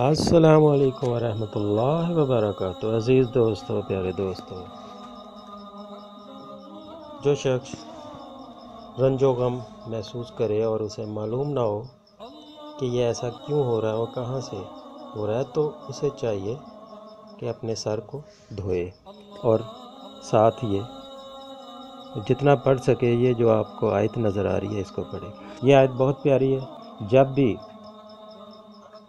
अस्सलामु अलैकुम वरहमतुल्लाहि वबरकातुहू। अज़ीज़ दोस्तों, प्यारे दोस्तों, जो शख्स रंजो गम महसूस करे और उसे मालूम ना हो कि ये ऐसा क्यों हो रहा है और कहाँ से हो रहा है, तो उसे चाहिए कि अपने सर को धोए और साथ ये जितना पढ़ सके, ये जो आपको आयत नज़र आ रही है इसको पढ़े। ये आयत बहुत प्यारी है। जब भी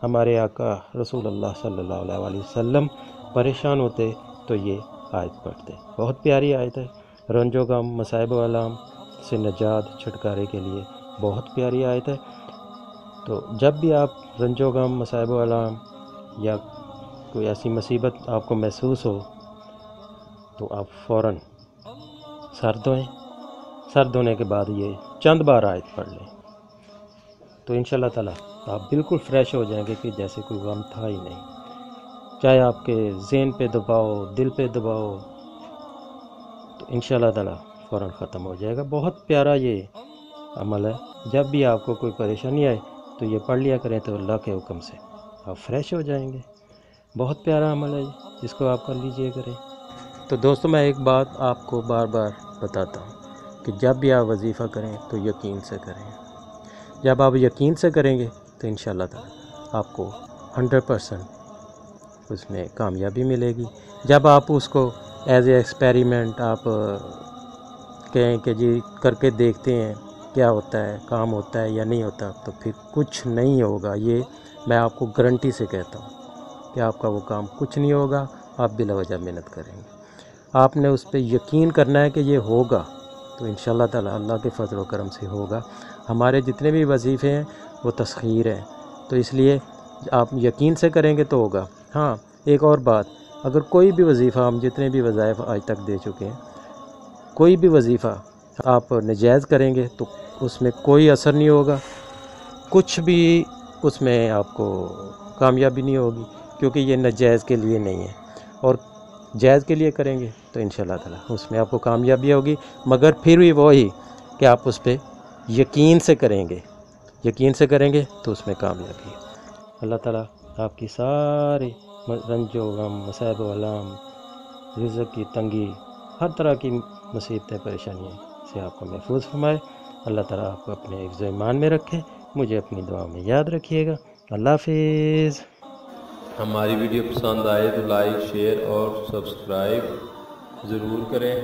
हमारे आका रसूलुल्लाह सल्लल्लाहु अलैहि वसल्लम परेशान होते तो ये आयत पढ़ते। बहुत प्यारी आयत है। रंजो गम मसाइब वालाम से निजात छुटकारे के लिए बहुत प्यारी आयत है। तो जब भी आप रंजो गम मसाइब वालाम या कोई ऐसी मुसीबत आपको महसूस हो तो आप फ़ौरन सर धोएं। सर धोने के बाद ये चंद बार आयत पढ़ लें तो इंशाल्लाह ताला आप बिल्कुल फ्रेश हो जाएंगे कि जैसे कोई गम था ही नहीं। चाहे आपके ज़हन पे दबाओ, दिल पे दबाओ, तो इंशाल्लाह ताला फ़ौरन ख़त्म हो जाएगा। बहुत प्यारा ये अमल है। जब भी आपको कोई परेशानी आए तो ये पढ़ लिया करें तो अल्लाह के हुक्म से आप फ्रेश हो जाएंगे। बहुत प्यारा अमल है, जिसको आप कर लीजिए करें। तो दोस्तों, मैं एक बात आपको बार बार बताता हूँ कि जब भी आप वजीफ़ा करें तो यकीन से करें। जब आप यकीन से करेंगे तो इंशाल्लाह ताला आपको 100% उसमें कामयाबी मिलेगी। जब आप उसको एज ए एक्सपेरिमेंट आप कहें कि जी करके देखते हैं क्या होता है, काम होता है या नहीं होता, तो फिर कुछ नहीं होगा। ये मैं आपको गारंटी से कहता हूँ कि आपका वो काम कुछ नहीं होगा। आप बिलावजह मेहनत करेंगे, आपने उस पर यकीन करना है कि ये होगा, तो इंशाल्लाह ताला अल्लाह के फजल व करम से होगा। हमारे जितने भी वजीफ़े हैं वो तस्खीर हैं, तो इसलिए आप यकीन से करेंगे तो होगा। हाँ, एक और बात, अगर कोई भी वजीफ़ा, हम जितने भी वज़ाइफ आज तक दे चुके हैं, कोई भी वजीफ़ा आप नजायज़ करेंगे तो उसमें कोई असर नहीं होगा, कुछ भी उसमें आपको कामयाबी नहीं होगी, क्योंकि ये नजायज़ के लिए नहीं है। और जायज़ के लिए करेंगे तो इंशाल्लाह ताला उसमें आपको कामयाबी होगी, मगर फिर भी वही कि आप उस पर यकीन से करेंगे। यकीन से करेंगे तो उसमें कामयाबी है। अल्लाह ताला आपकी सारी रंजो गम मसाइब वलाम, रिज़्क़ की तंगी, हर तरह की मुसीबतें परेशानियों से आपको महफूज फरमाए। अल्लाह ताला आपको अपने हिफ्ज़ ईमान में रखे। मुझे अपनी दुआ में याद रखिएगा। अल्लाह हाफिज़। हमारी वीडियो पसंद आए तो लाइक, शेयर और सब्सक्राइब ज़रूर करें।